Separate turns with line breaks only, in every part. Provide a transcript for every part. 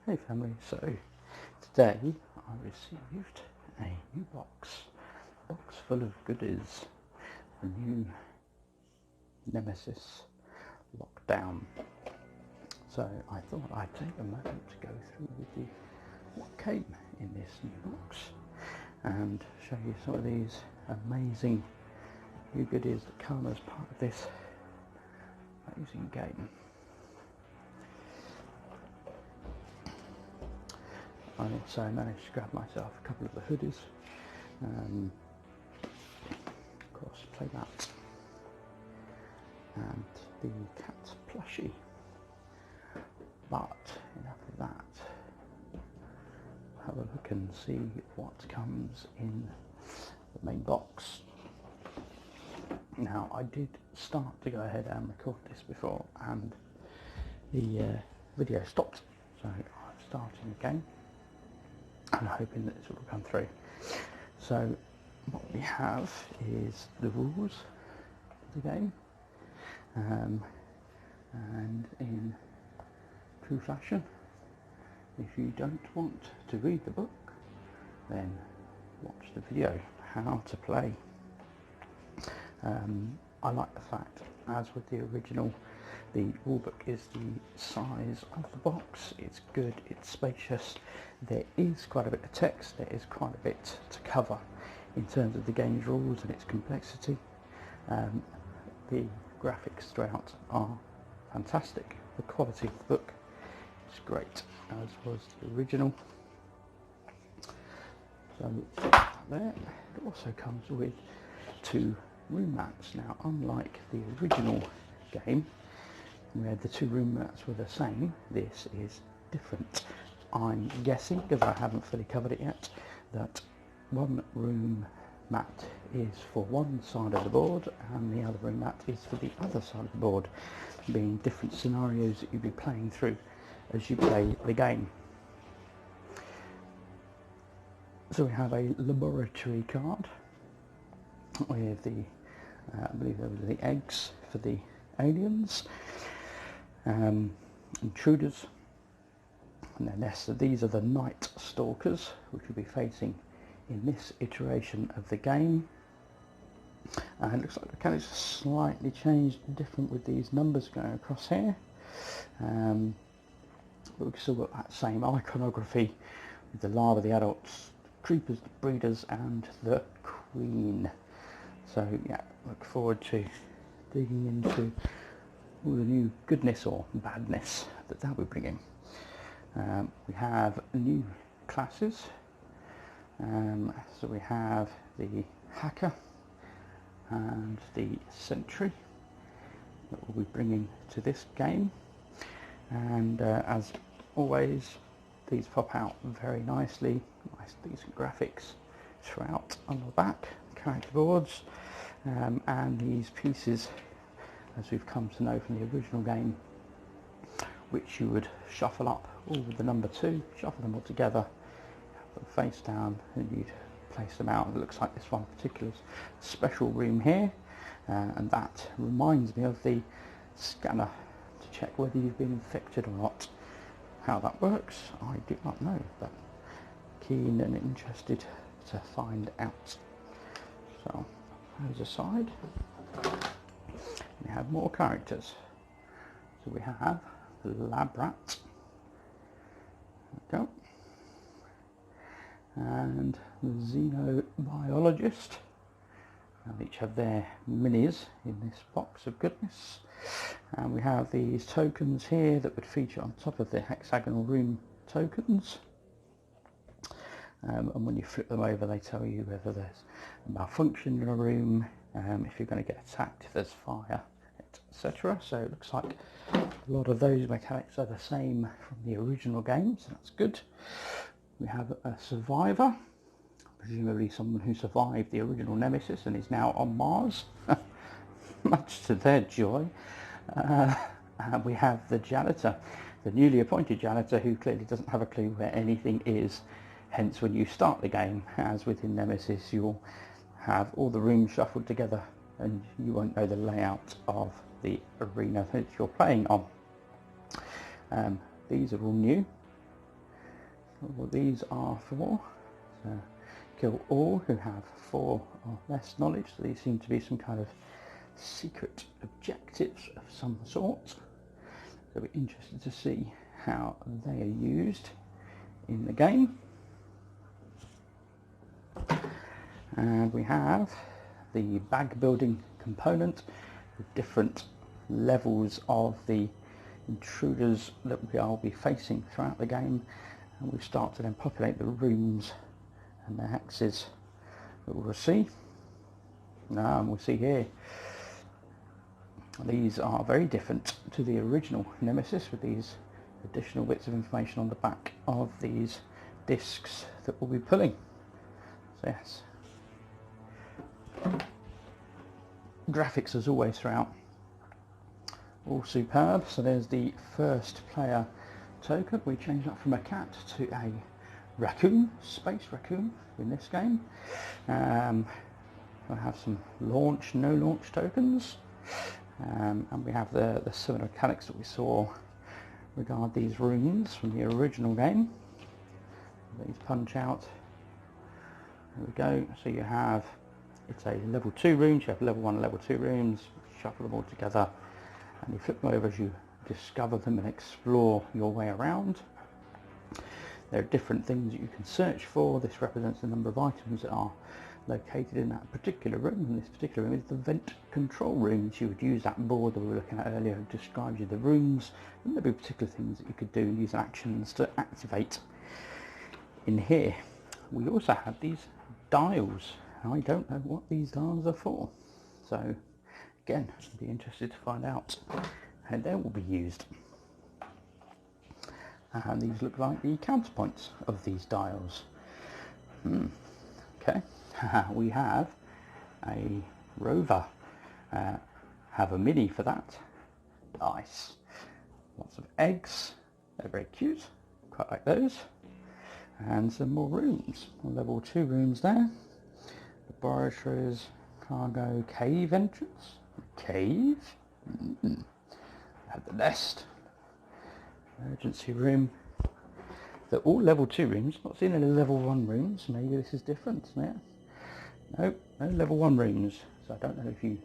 Hey family, so today I received a new box full of goodies, a new Nemesis Lockdown. So I thought I'd take a moment to go through with you what came in this new box and show you some of these amazing new goodies that come as part of this amazing game. I also managed to grab myself a couple of the hoodies, of course playmat, and the cat plushie. But enough of that. Have a look and see what comes in the main box. Now I did start to go ahead and record this before and the video stopped, so I'm starting again. I'm hoping that this will come through. So what we have is the rules of the game, and in true fashion, if you don't want to read the book, then watch the video how to play. I like the fact, as with the original, the rulebook is the size of the box. It's good, it's spacious, there is quite a bit of text, there is quite a bit to cover in terms of the game's rules and its complexity. The graphics throughout are fantastic, the quality of the book is great, as was the original. So there, it also comes with 2 room mats. Now, unlike the original game, where the 2 room mats were the same, this is different. I'm guessing, because I haven't fully covered it yet, that one room mat is for one side of the board and the other room mat is for the other side of the board, being different scenarios that you'll be playing through as you play the game. So we have a laboratory card with the, I believe those are the eggs for the aliens, intruders, and their nests. So these are the night stalkers, which we'll be facing in this iteration of the game. And it looks like the colours are slightly changed, different with these numbers going across here. But we've still got that same iconography with the larvae, the adults, the creepers, the breeders, and the queen. So yeah, look forward to digging into all the new goodness or badness that will be bringing. We have new classes. So we have the hacker and the sentry that we'll be bringing to this game. And as always, these pop out very nicely, nice decent graphics throughout on the back, character boards, and these pieces, as we've come to know from the original game, which you would shuffle up all with the number 2, shuffle them all together, put them face down, and you'd place them out. It looks like this one particular special room here, and that reminds me of the scanner to check whether you've been infected or not. How that works, I do not know, but keen and interested to find out. So those aside, we have more characters. So we have the lab rat, there we go, and the xenobiologist, and each have their minis in this box of goodness. And we have these tokens here that would feature on top of the hexagonal room tokens, and when you flip them over they tell you whether there's a malfunction in a room, if you're going to get attacked, if there's fire, etc. So it looks like a lot of those mechanics are the same from the original game, so that's good. We have a survivor, presumably someone who survived the original Nemesis and is now on Mars, much to their joy. And we have the janitor, the newly appointed janitor, who clearly doesn't have a clue where anything is. Hence, when you start the game, as within Nemesis, you'll have all the rooms shuffled together and you won't know the layout of the arena that you're playing on. These are all new. what these are for. So, kill all who have 4 or less knowledge. So these seem to be some kind of secret objectives of some sort. So we're interested to see how they are used in the game. And we have the bag building component with different levels of the intruders that we will be facing throughout the game, and we start to then populate the rooms and the hexes that we'll see. And we'll see here these are very different to the original Nemesis, with these additional bits of information on the back of these discs that we'll be pulling. So yes, graphics as always throughout, all superb. So there's the first player token. We changed that from a cat to a raccoon, space raccoon in this game. We'll have some launch, no launch tokens, and we have the similar mechanics that we saw regard these rooms from the original game. These punch out. There we go. So you have, it's a level 2 rooms. You have level 1 and level 2 rooms. Shuffle them all together, and you flip them over as you discover them and explore your way around. There are different things that you can search for. This represents the number of items that are located in that particular room, and this particular room is the vent control room. So you would use that board that we were looking at earlier that describes you the rooms, and there'll be particular things that you could do and use actions to activate. In here we also have these dials. I don't know what these dials are for, so again, I'd be interested to find out how they will be used. And these look like the counterpoints of these dials. Okay, we have a rover, have a mini for that. Nice. Lots of eggs, they're very cute, quite like those. And some more rooms, level 2 rooms there. Laboratories, cargo, cave entrance, cave. Have the nest, emergency room. They're all level 2 rooms, not seen any level 1 rooms. Maybe this is different. Yeah. No level 1 rooms. So I don't know if you,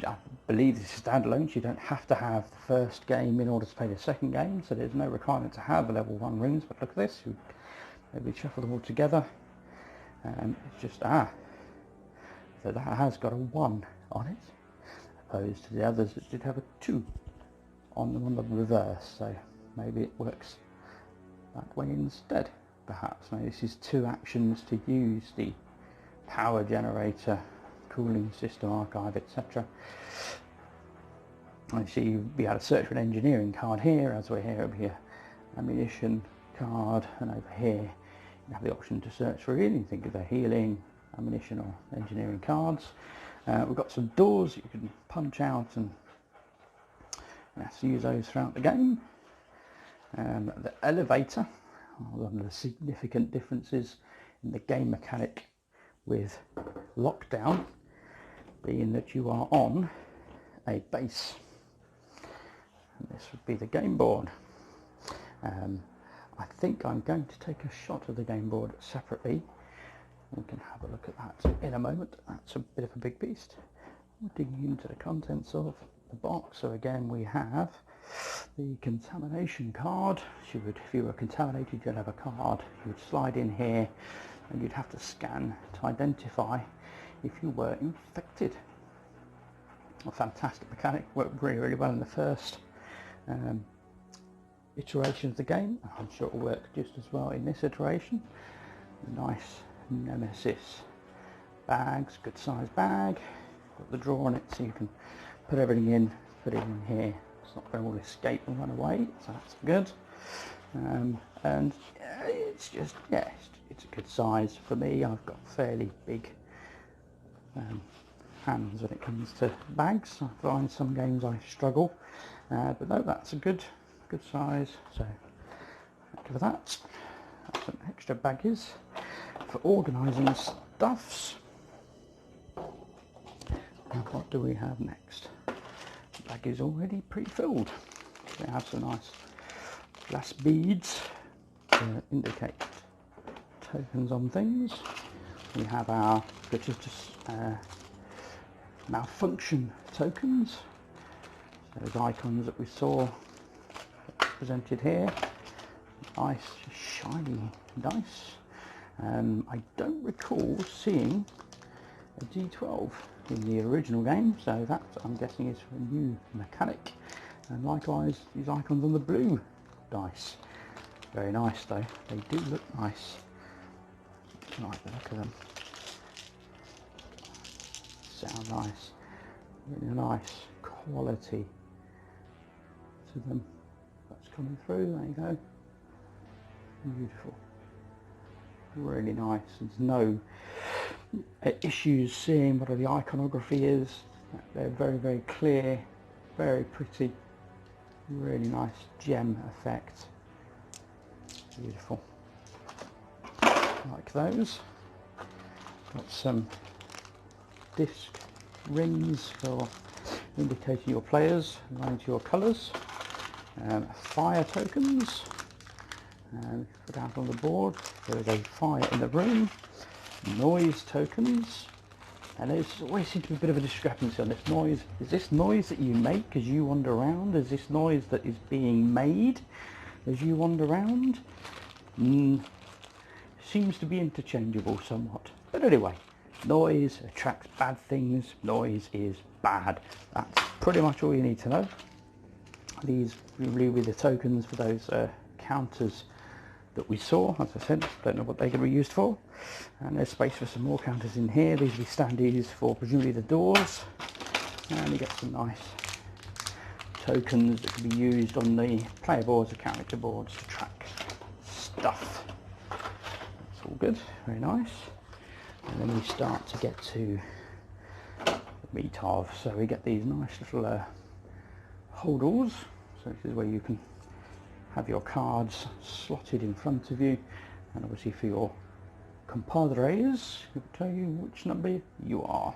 I believe this is standalone, so you don't have to have the first game in order to play the second game, so there's no requirement to have level 1 rooms. But look at this, you maybe shuffle them all together, and it's just so that has got a 1 on it, opposed to the others that did have a 2 on them on the reverse. So maybe it works that way instead. Perhaps maybe this is 2 actions to use the power generator, cooling system, archive, etc. I see you'd be able to search for an engineering card here. As we're here, over here, ammunition card, and over here you have the option to search for anything, either healing, ammunition, or engineering cards. We've got some doors that you can punch out, and let's use those throughout the game. The elevator, one of the significant differences in the game mechanic with Lockdown being that you are on a base, and this would be the game board. I think I'm going to take a shot of the game board separately. We can have a look at that in a moment. That's a bit of a big beast. We're digging into the contents of the box. So again, we have the contamination card. If you were contaminated, you'd have a card. You would slide in here, and you'd have to scan to identify if you were infected. A fantastic mechanic, worked really, really well in the first iteration of the game. I'm sure it will work just as well in this iteration. Nice Nemesis bags, good size bag. Got the drawer on it, so you can put everything in, put it in here. It's not going to all escape and run away, so that's good. And it's just, yeah, it's a good size for me. I've got fairly big hands when it comes to bags. I find some games I struggle, but no, that's a good size. So thank you for that. That's some extra baggies for organising stuffs. And what do we have next? The bag is already pre-filled. We have some nice glass beads, to indicate tokens on things. We have our, which is just malfunction tokens. So those icons that we saw presented here. Nice shiny dice. I don't recall seeing a D12 in the original game, so that I'm guessing is a new mechanic. And likewise, these icons on the blue dice. Very nice though, they do look nice. I like the look of them. Sound nice. Really nice quality to them. That's coming through, there you go. Beautiful. Really nice. There's no issues seeing what the iconography is. They're very, very clear, very pretty. Really nice gem effect. Beautiful. Like those. Got some disc rings for indicating your players, aligned to your colours. Fire tokens. Put out on the board. There is a fire in the room. Noise tokens. And there's always seems to be a bit of a discrepancy on this noise. Is this noise that you make as you wander around? Is this noise that is being made as you wander around? Seems to be interchangeable somewhat. But anyway, noise attracts bad things. Noise is bad. That's pretty much all you need to know. These will be the tokens for those counters that we saw. As I said, don't know what they're going to be used for. And there's space for some more counters in here. These will be standees for presumably the doors. And you get some nice tokens that can be used on the player boards or character boards to track stuff. That's all good, very nice. And then we start to get to the meat of. So we get these nice little holdalls. So this is where you can have your cards slotted in front of you, and obviously for your compadres, it will tell you which number you are.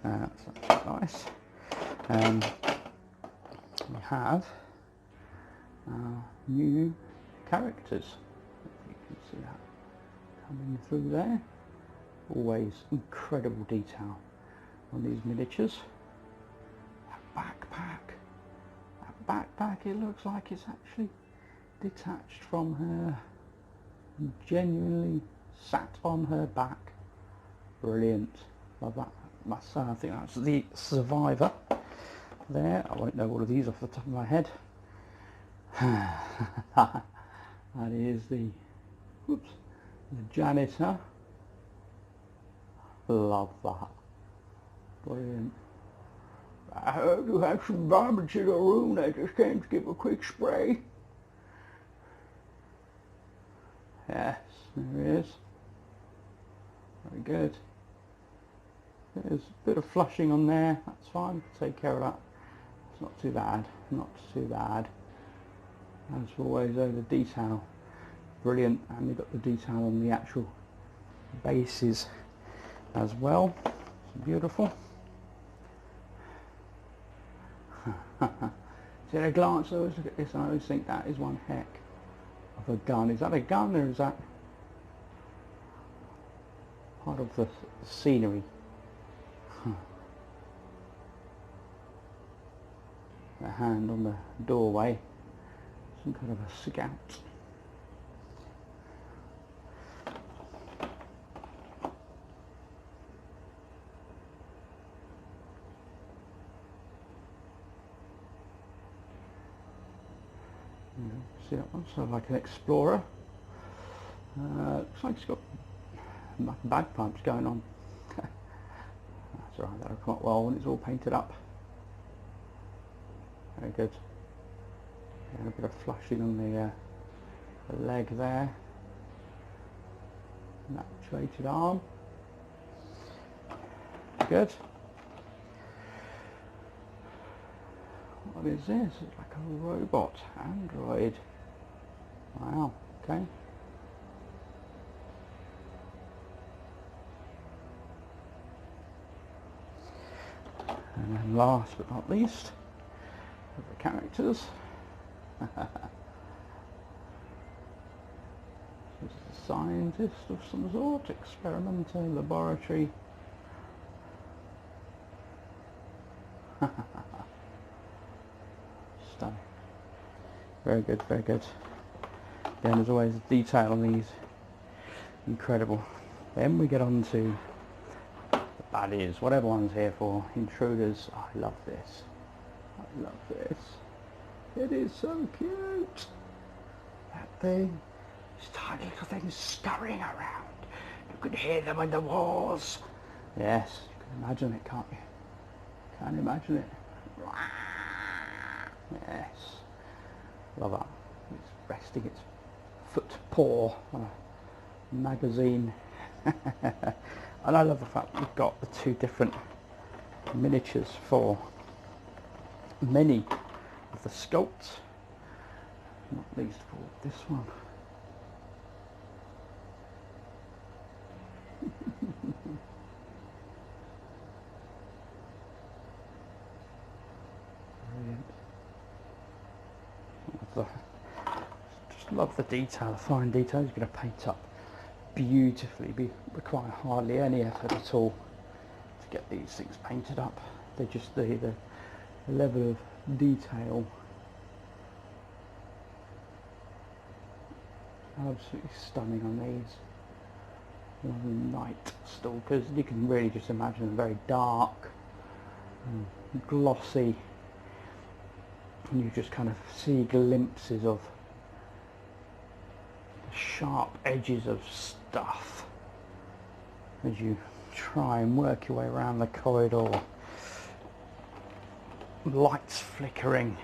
That's nice. We have our new characters. You can see that coming through there. Always incredible detail on these miniatures. That backpack, it looks like it's actually detached from her, genuinely sat on her back. Brilliant. Love that. I think that's the survivor there. I won't know all of these off the top of my head. That is the janitor. Love that. Brilliant. I heard you have some varmints in your room. I just came to give a quick spray. Yes, there he is. Very good. There's a bit of flushing on there. That's fine. Take care of that. It's not too bad. Not too bad. As always, though, the detail, brilliant. And you've got the detail on the actual bases as well. It's beautiful. See, at a glance, I always look at this and I always think that is one heck of a gun. Is that a gun, or is that part of the scenery? The hand on the doorway, some kind of a scout. See that one? So like an explorer. Looks like it's got bagpipes going on. That's alright, that'll come up well when it's all painted up. Very good. And a bit of flushing on the leg there. An actuated arm. Good. What is this? It's like a robot android. Wow, okay. And then last but not least, the characters. Scientist of some sort, experimental laboratory. Stunning. Very good, very good. Again, as always, the detail on these, incredible. Then we get on to the baddies, what everyone's here for. Intruders. I love this. I love this. It is so cute. That thing. These tiny little things scurrying around. You can hear them in the walls. Yes, you can imagine it, can't you? Can't imagine it. Yes. Love that. It's resting its foot paw on a magazine. And I love the fact we've got the two different miniatures for many of the sculpts, not least for this one. Brilliant. Just love the detail, the fine details. You're going to paint up beautifully. Require hardly any effort at all to get these things painted up. They just the level of detail, absolutely stunning on these. Night stalkers, you can really just imagine them very dark and glossy, and you just kind of see glimpses of the sharp edges of stuff as you try and work your way around the corridor. Lights flickering,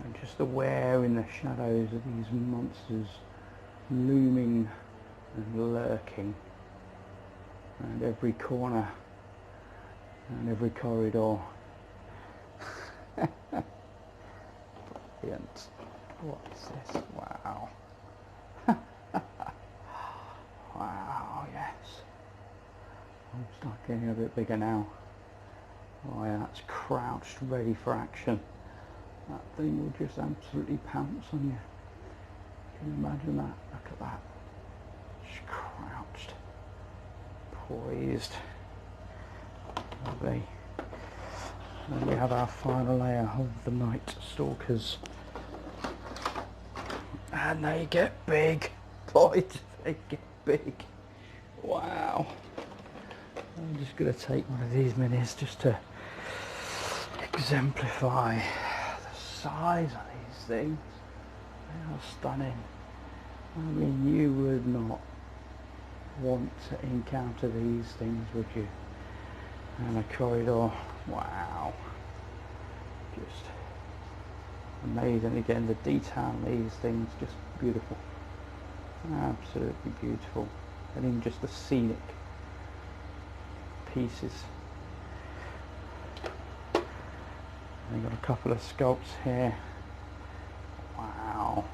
and just aware in the shadows of these monsters looming and lurking around every corner and every corridor. Brilliant. What's this? Wow. Wow, yes. I'm start getting a bit bigger now. Oh yeah, that's crouched, ready for action. That thing will just absolutely pounce on you. Can you imagine that? Look at that. Just crouched, poised. Lovely. And we have our final layer of the Night Stalkers. And they get big. Boy, do they get big. Wow. I'm just going to take one of these minis just to exemplify the size of these things. They are stunning. I mean, you would not want to encounter these things, would you? And a corridor. Wow. Just amazing. Again, the detail on these things, just beautiful. Absolutely beautiful. And even just the scenic pieces. They've got a couple of sculpts here. Wow,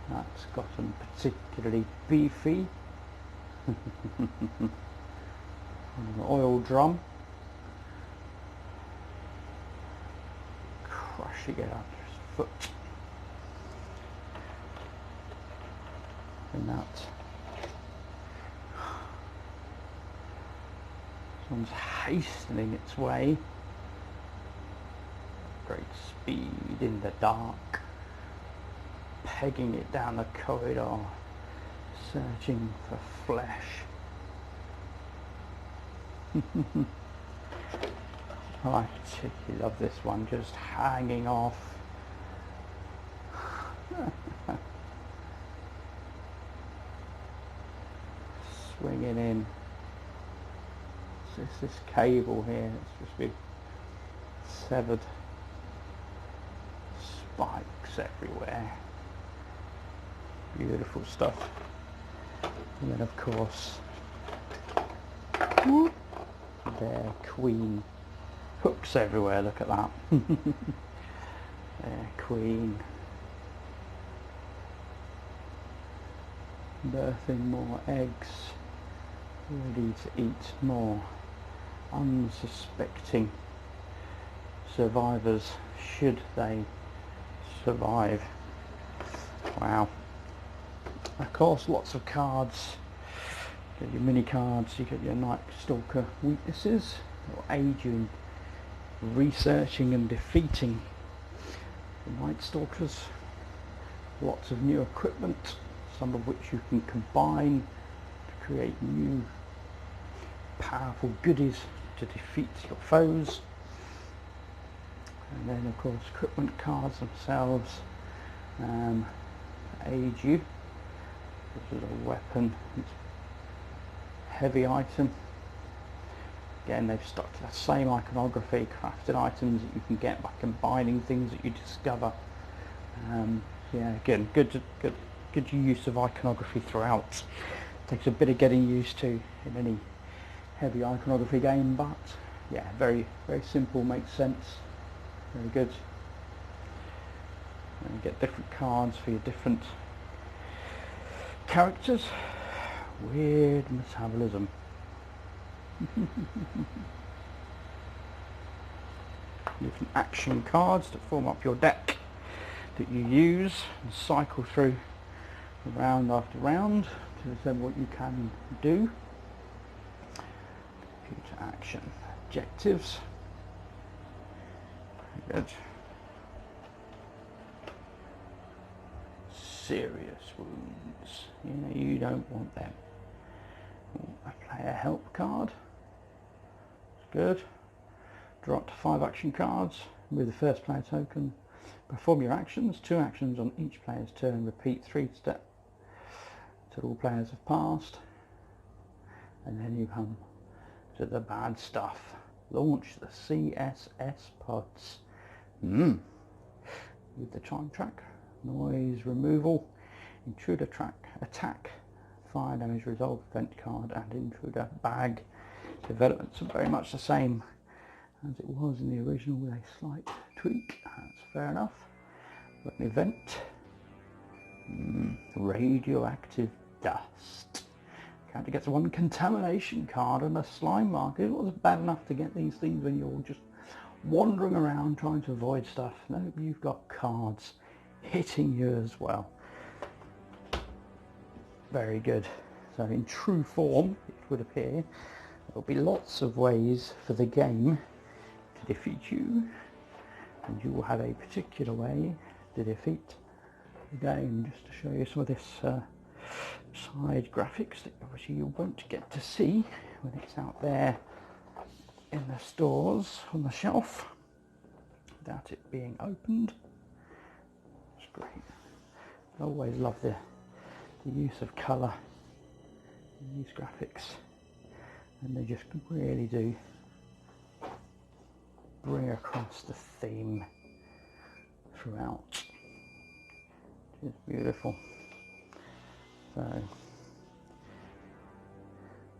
that's got them particularly beefy. An oil drum. Crushing it under his foot. And that. This one's hastening its way. Great speed in the dark. Pegging it down the corridor. Searching for flesh. I particularly love this one, just hanging off. Swinging in. It's this cable here, it's just been severed. Spikes everywhere. Beautiful stuff. And then of course, their queen. Hooks everywhere, look at that. Their queen. Birthing more eggs, ready to eat more unsuspecting survivors, should they survive. Wow. Of course, lots of cards. You get your mini cards, you get your Night Stalker weaknesses that will aid you in researching and defeating the Night Stalkers. Lots of new equipment, some of which you can combine to create new powerful goodies to defeat your foes. And then of course equipment cards themselves aid you. This is a weapon, it's a heavy item. Again, they've stuck to the same iconography, crafted items that you can get by combining things that you discover. Yeah, again, good use of iconography throughout. Takes a bit of getting used to in any heavy iconography game, but yeah, very simple, makes sense, very good. And you get different cards for your different characters. Weird metabolism. Different action cards that form up your deck that you use and cycle through round after round to determine what you can do. Future action objectives. Very good. Serious wounds. You don't want them. A player help card. It's good. Draw up to 5 action cards with the first player token. Perform your actions. 2 actions on each player's turn. Repeat 3 steps until all players have passed. And then you come to the bad stuff. Launch the CSS pods. With the time track. Noise removal. Intruder track. Attack. Fire damage resolve event card and intruder bag. Developments are very much the same as it was in the original with a slight tweak. That's fair enough. But an event. Radioactive dust. Character gets 1 contamination card and a slime marker. It wasn't bad enough to get these things when you're just wandering around trying to avoid stuff. No, you've got cards hitting you as well. Very good. So in true form, it would appear, there will be lots of ways for the game to defeat you, and you will have a particular way to defeat the game. Just to show you some of this side graphics that obviously you won't get to see when it's out there in the stores on the shelf without it being opened. It's great. I always love the use of colour in these graphics, and they just really do bring across the theme throughout. It's beautiful. So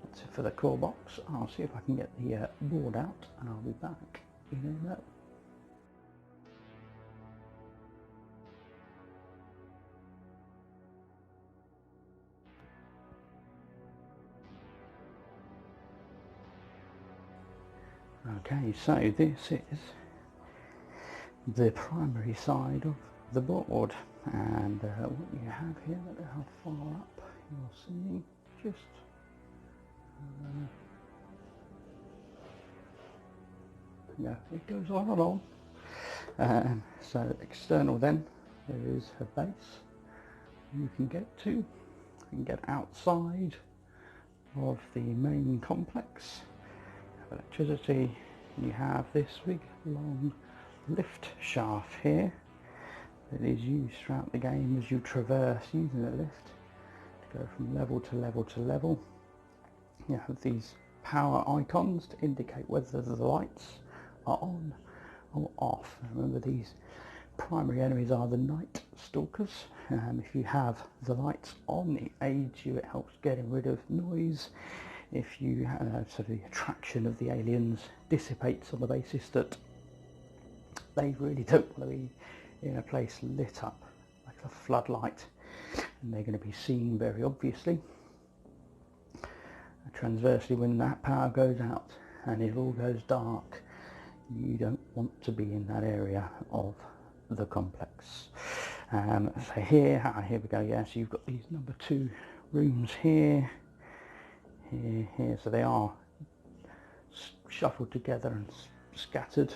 that's it for the core box. I'll see if I can get the board out, and I'll be back in a minute. Okay, so this is the primary side of the board, and what you have here, look at how far up you're seeing, just yeah, it goes on and on. So external then, there is a base you can get to. You can get outside of the main complex. Electricity. You have this big long lift shaft here that is used throughout the game as you traverse using the lift to go from level to level to level. You have these power icons to indicate whether the lights are on or off. Remember, these primary enemies are the Night Stalkers. If you have the lights on, it aids you, it helps getting rid of noise. If you so the attraction of the aliens dissipates on the basis that they really don't want to be in a place lit up like a floodlight, and they're going to be seen very obviously. Transversely, when that power goes out and it all goes dark, you don't want to be in that area of the complex. So here we go. Yeah, so you've got these number 2 rooms here, here. So they are shuffled together and scattered,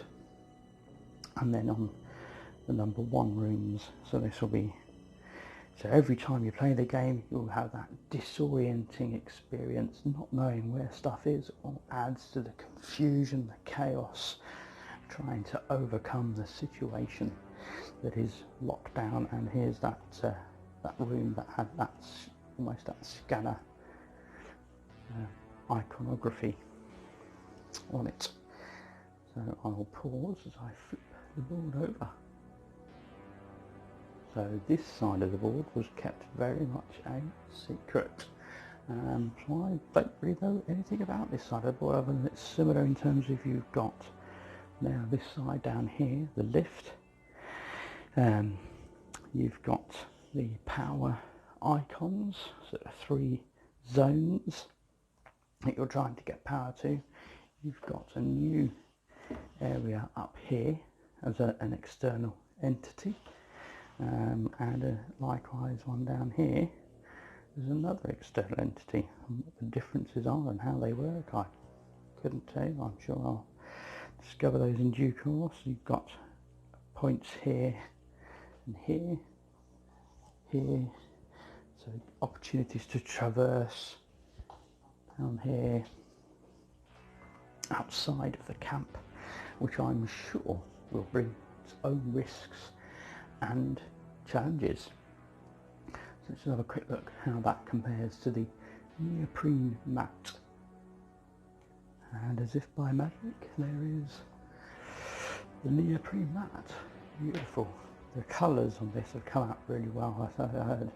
and then on the number 1 rooms. So this will be, so every time you play the game, you'll have that disorienting experience, not knowing where stuff is, or adds to the confusion, the chaos, trying to overcome the situation that is locked down. And here's that that room that had that almost that scanner iconography on it. So I'll pause as I flip the board over. So this side of the board was kept very much a secret. So I don't really know anything about this side of the board, other than it's similar in terms of you've got now this side down here, the lift. You've got the power icons, so 3 zones that you're trying to get power to. You've got a new area up here as an external entity, and likewise one down here is another external entity. And what the differences are and how they work, I couldn't tell you. I'm sure I'll discover those in due course. You've got points here and here, so opportunities to traverse down here outside of the camp, which I'm sure will bring its own risks and challenges. So let's have a quick look how that compares to the Neoprene mat. And as if by magic, there is the Neoprene mat. Beautiful. The colours on this have come out really well. I heard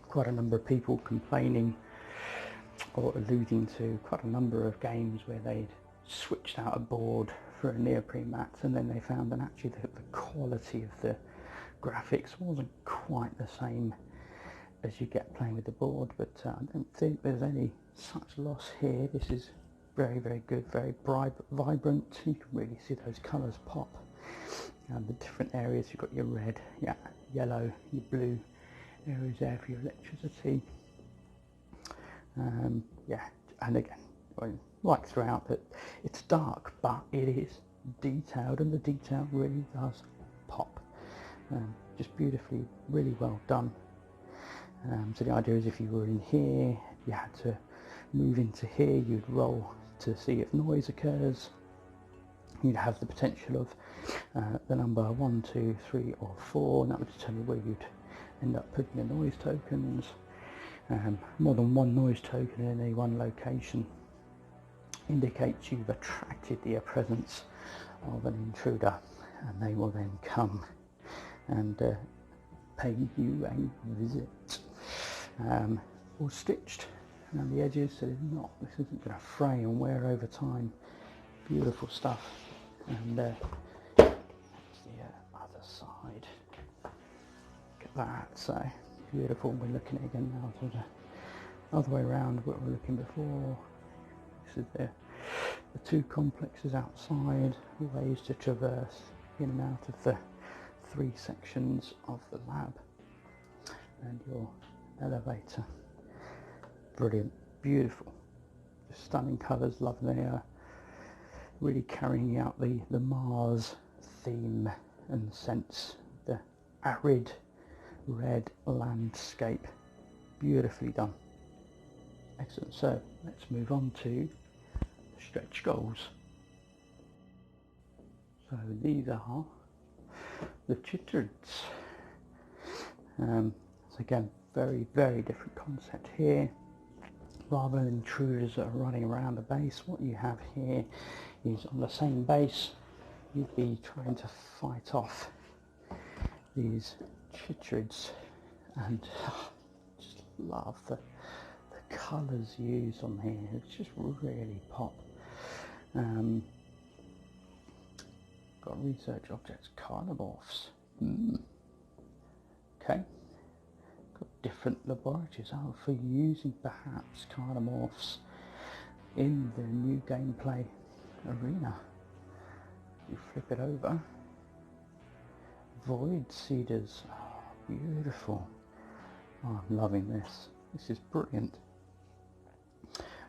quite a number of people complaining or alluding to quite a number of games where they'd switched out a board for a Neoprene mat, and then they found that actually the quality of the graphics wasn't quite the same as you get playing with the board. But I don't think there's any such loss here. This is very, very good, very vibrant. You can really see those colours pop. And the different areas, you've got your red, yeah, yellow, your blue areas there for your electricity. Yeah, and again, like throughout, that it's dark, but it is detailed, and the detail really does pop. Just beautifully, really well done. So the idea is, if you were in here, you had to move into here, you'd roll to see if noise occurs. You'd have the potential of the number 1, 2, 3 or 4, and that would determine where you'd end up putting the noise tokens. More than one noise token in any one location indicates you've attracted the presence of an intruder, and they will then come and pay you a visit. All stitched around the edges, so this isn't going to fray and wear over time. Beautiful stuff. And that's the other side. Look at that. So beautiful. We're looking at it again now, so the other way around what we were looking before. This is the 2 complexes outside, ways to traverse in and out of the 3 sections of the lab, and your elevator. Brilliant, beautiful, just stunning colours. Love the really carrying out the Mars theme and sense, the arid red landscape. Beautifully done. Excellent. So let's move on to the stretch goals. So these are the chittereds. So again, very, very different concept here. Rather than intruders that are running around the base, what you have here is, on the same base, you'd be trying to fight off these chittereds, and just love the colours used on here. It's just really pop. Got research objects, carnivores. Okay. Different laboratories for using perhaps carnimorphs in the new gameplay arena. You flip it over. Void seeders. Oh, Beautiful. Oh, I'm loving this. This is brilliant.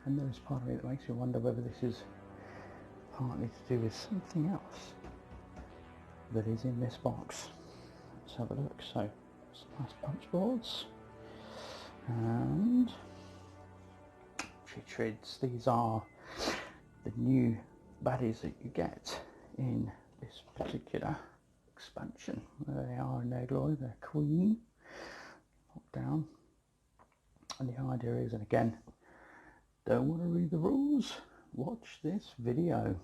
And there is part of me that makes you wonder whether this is partly to do with something else that is in this box. Let's have a look. So, some nice punch boards and Trids. These are the new baddies that you get in this particular expansion. There they are in their glory. They're Queen, Lockdown, and the idea is, and again, don't want to read the rules, watch this video.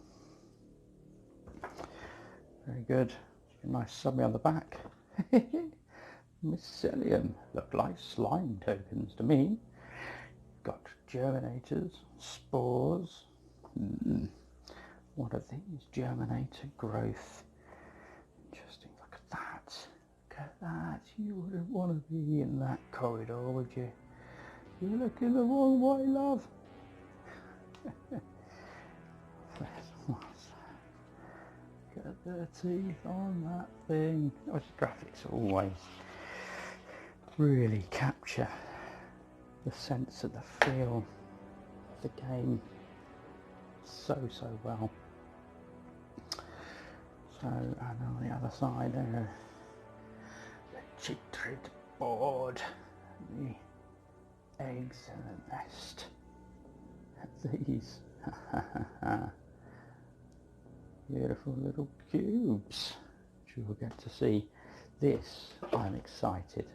Very good. A nice summary on the back. Mycelium, look like slime tokens to me. Got germinators, spores. What are these? Germinator growth. Interesting. Look at that. Look at that. You wouldn't want to be in that corridor, would you? You're looking the wrong way, love. Look at the teeth on that thing. Oh, the graphics always really capture the sense of the feel of the game so well. So, and on the other side there, the Intruder board, the eggs and the nest. These beautiful little cubes, which you will get to see. This, I'm excited.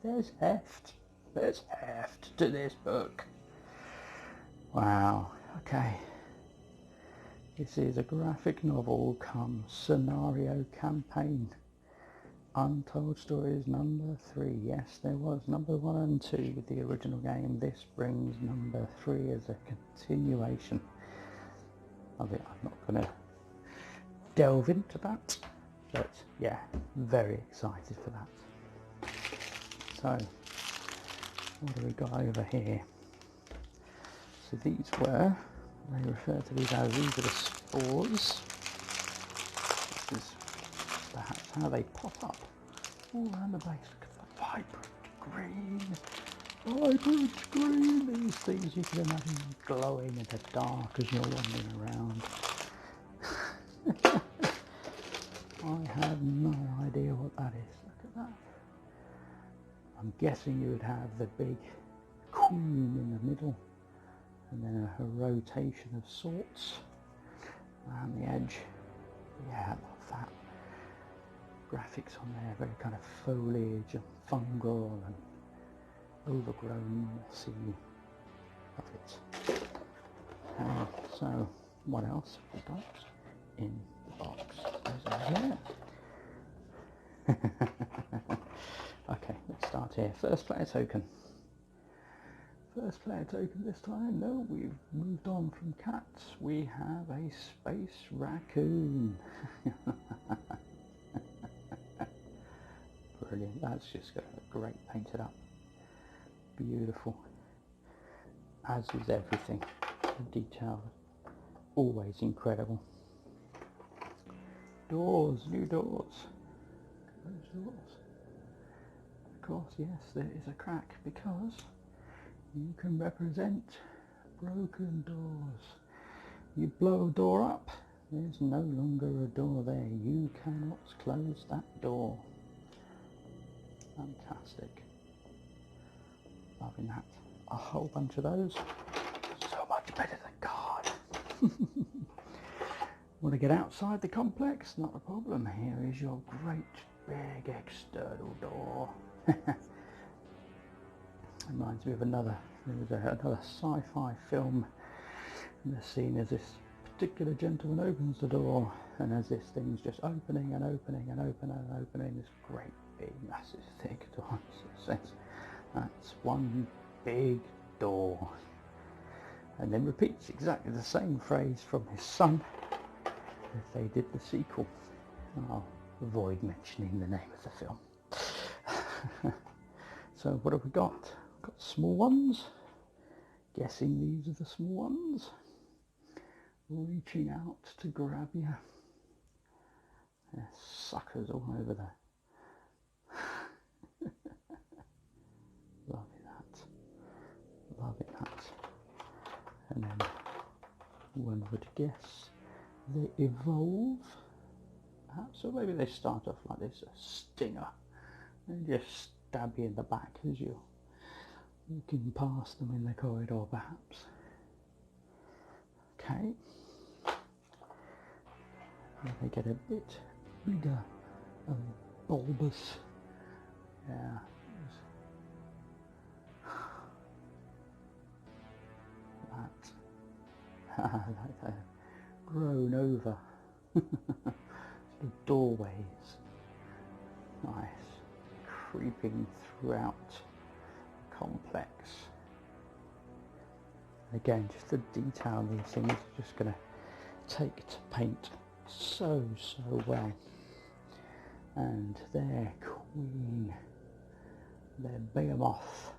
There's heft to this book. Wow. Okay, this is a graphic novel come scenario campaign. Untold Stories number 3. Yes, there was number 1 and 2 with the original game. This brings number 3 as a continuation of it. I'm not going to delve into that, but yeah, very excited for that. So, what do we got over here? So these were, they refer to these as, these are the spores. This is perhaps how they pop up all around the base. Look at the vibrant green. These things you can imagine glowing in the dark as you're wandering around. I have no idea what that is. Look at that. I'm guessing you would have the big queen in the middle, and then a rotation of sorts around the edge. Yeah, I love that. Graphics on there, very kind of foliage and fungal and overgrown, mossy. Love it. So, what else have we got in the box? Those are here. Okay, let's start here. First player token. First player token this time. No, we've moved on from cats. We have a space raccoon. Brilliant. That's just got a great painted up. Beautiful. As is everything. The detail, always incredible. Doors, new doors. Those doors. Of course, yes, there is a crack because you can represent broken doors. You blow a door up, there's no longer a door there. You cannot close that door. Fantastic. Loving that. A whole bunch of those. So much better than card. Want to get outside the complex? Not a problem. Here is your great big external door. Reminds me of another sci-fi film. And the scene is this particular gentleman opens the door, and as this thing's just opening and opening and opening and opening, this great big massive thick door. So it says, that's one big door. And then repeats exactly the same phrase from his son as they did the sequel. I'll avoid mentioning the name of the film. So what have we got? We've got small ones. Guessing these are the small ones. Reaching out to grab you. There's suckers all over the and then one would guess they evolve, perhaps, or maybe they start off like this, a stinger, and just stab you in the back as you're walking past them in the corridor, perhaps. Okay, and they get a bit bigger and bulbous. Yeah. Like they're grown over sort of doorways. Nice, creeping throughout the complex. Again, just the detail of these things are just going to take to paint so well. And their queen, their behemoth,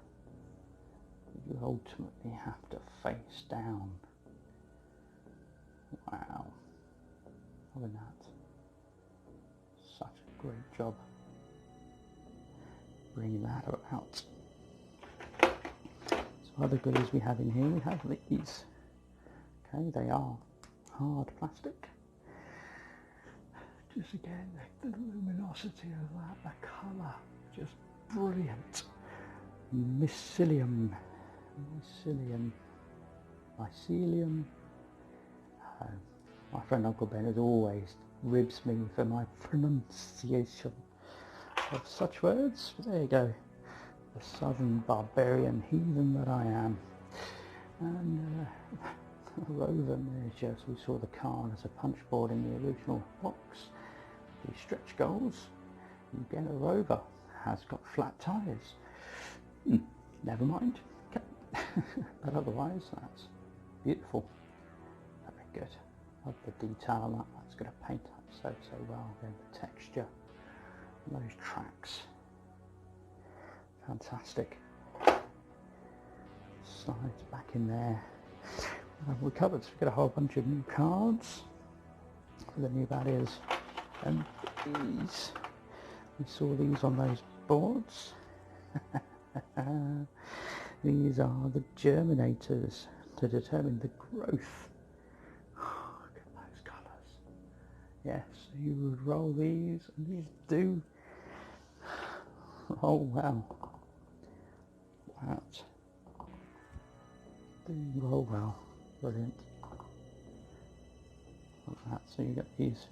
you ultimately have to face down. Wow, loving that. Such a great job bringing that out. So other goodies we have in here, we have these. Okay, they are hard plastic. Just again, the luminosity of that, the colour, just brilliant. Mycelium. My friend Uncle Ben has always ribs me for my pronunciation of such words. There you go, the southern barbarian heathen that I am. And rover miniatures, we saw the card as a punch board in the original box. The stretch goals, you get a rover, has got flat tyres. Never mind. Okay. But otherwise, that's beautiful. Very good. Love the detail on that. That's going to paint up so well. Then the texture, and those tracks. Fantastic. Slides back in there. We're covered, so we've got a whole bunch of new cards for the new barriers. And these, we saw these on those boards. These are the germinators to determine the growth. Oh, look at those colours. Yes, you would roll these, and these do roll well. That do roll well. Brilliant. Like that. So you get these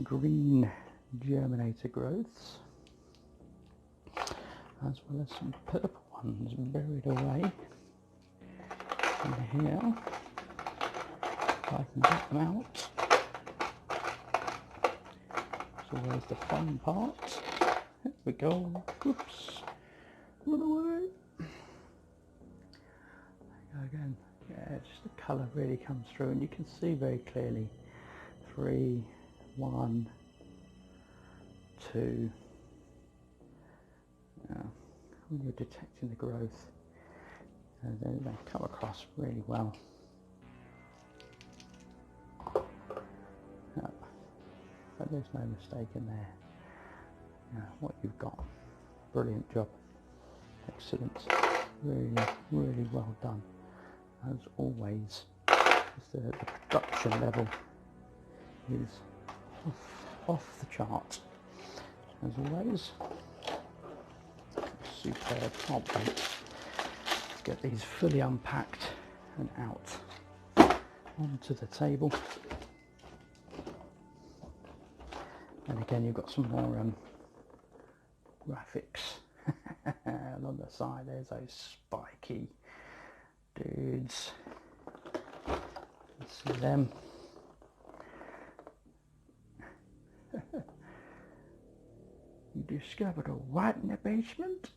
green germinator growths, as well as some purple ones buried away in here. If I can get them out. It's always the fun part. Here we go. Whoops. Run away. There you go again. Yeah, just the colour really comes through, and you can see very clearly 3, 1, 2. When you're detecting the growth, they come across really well. But there's no mistake in there. What you've got, brilliant job, excellent, really well done. As always, the production level is off the chart. As always, superb. Can't wait to get these fully unpacked and out onto the table. And again, you've got some more graphics along the side. There's those spiky dudes. Let's see them. You discovered a what in the basement?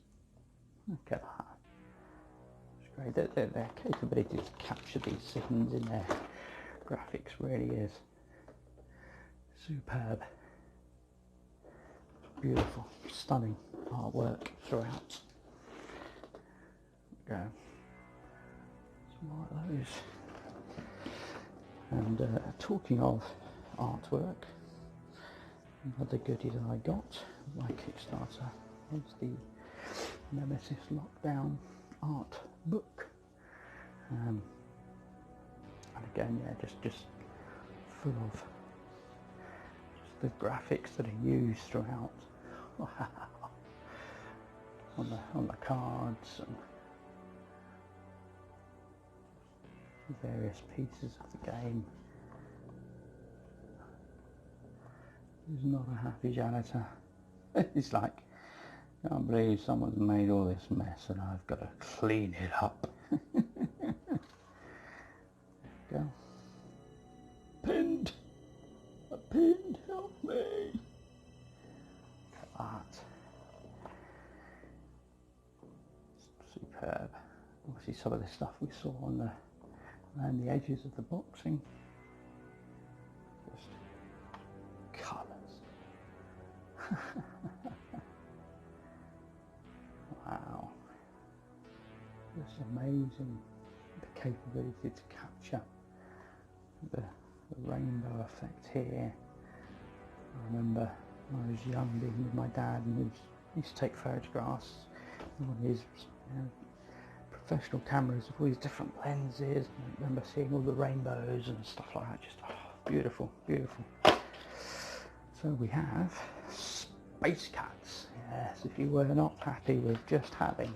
Look at that. It's great. Their capability to capture these scenes in their graphics really is superb. Beautiful, stunning artwork throughout. There we go. Some more of those. And talking of artwork, another goodie that I got, my Kickstarter, was the Nemesis Lockdown art book. again, yeah, just full of just the graphics that are used throughout on the cards and various pieces of the game. He's not a happy janitor. He's like, can't believe someone's made all this mess and I've got to clean it up. Go. Pinned! A pinned, help me! Art. Superb. Obviously some of the stuff we saw on around the edges of the boxing. Just colours. Wow. It's amazing the capability to capture the rainbow effect here. I remember when I was young being with my dad and he used to take photographs on his professional cameras with all these different lenses, and I remember seeing all the rainbows and stuff like that. Just beautiful, beautiful. So we have space cats. Yes, if you were not happy with just having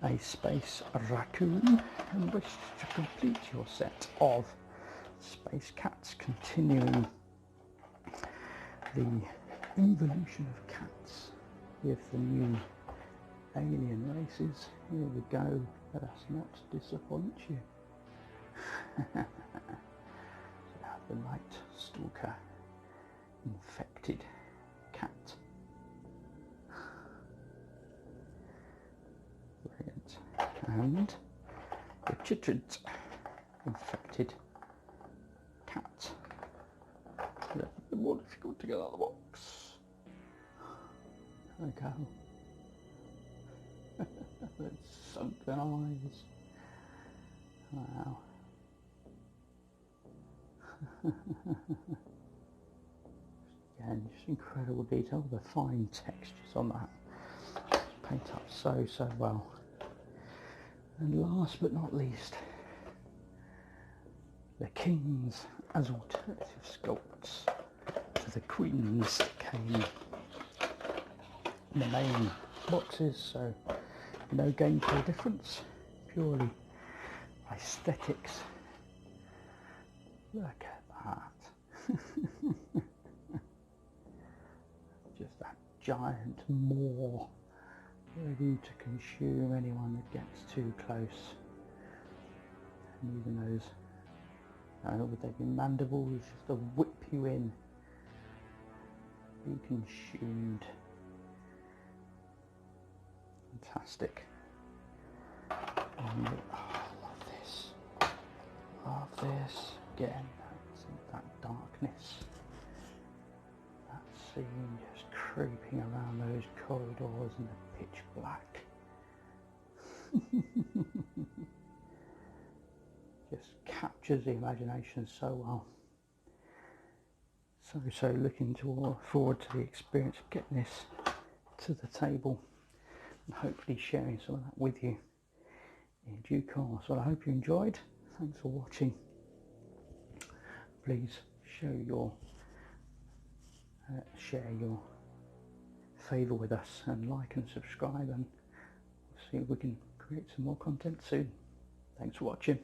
a space raccoon and wish to complete your set of space cats, continuing the evolution of cats with the new alien races. Here we go, let us not disappoint you. So the Night Stalker infected cat. Brilliant. And the chitrid infected cat. Yeah, the more difficult to get out of the box. There we go. Those sunken eyes. Wow. Again, just incredible detail, the fine textures on that. Just paint up so well. And last but not least, the kings as alternative sculpts to the queens that came in the main boxes, so no gameplay difference, purely aesthetics. Look at that. Just that giant maw ready to consume anyone that gets too close. And even those, would they be mandibles, just to whip you in, be consumed. Fantastic. And, oh, I love this. Love this. Again, that darkness. That scene just creeping around those corridors in the pitch black. Just captures the imagination so well. So looking forward to the experience of getting this to the table and hopefully sharing some of that with you in due course. Well, I hope you enjoyed. Thanks for watching. Please share your favour with us and like and subscribe, and we'll see if we can create some more content soon. Thanks for watching.